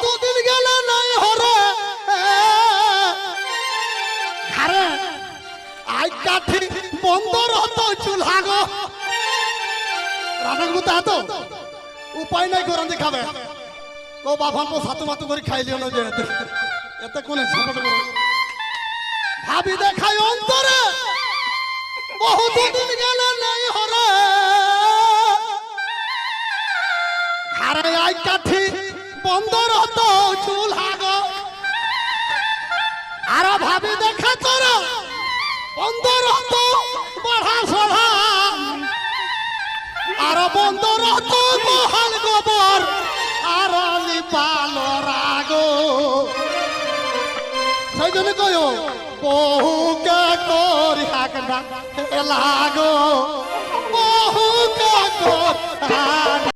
দুদিন গেলে নাই হরে ঘরে আই কাঠি বন্দর হতো চুলহা গো রান্না করতে হতো উপায় নাই গরম খাবে ও বাফান তো সাতু মাতু করে খাইলিও না যে এতে কোনে ঝগড়া করো ভাবি দেখাই অন্তরে বহুদিন গেলে নাই হরে ঘরে আই কাঠি বন্দর হতো চুলহা গো আর ভাবি দেখা তোর বন্দর হতো বাড়া সভা আর বন্দর হতো মহাল গোবর আর লিপালো রাগো সেই জন্য কয় বহুকে করি হাক না লাগো বহুকে কর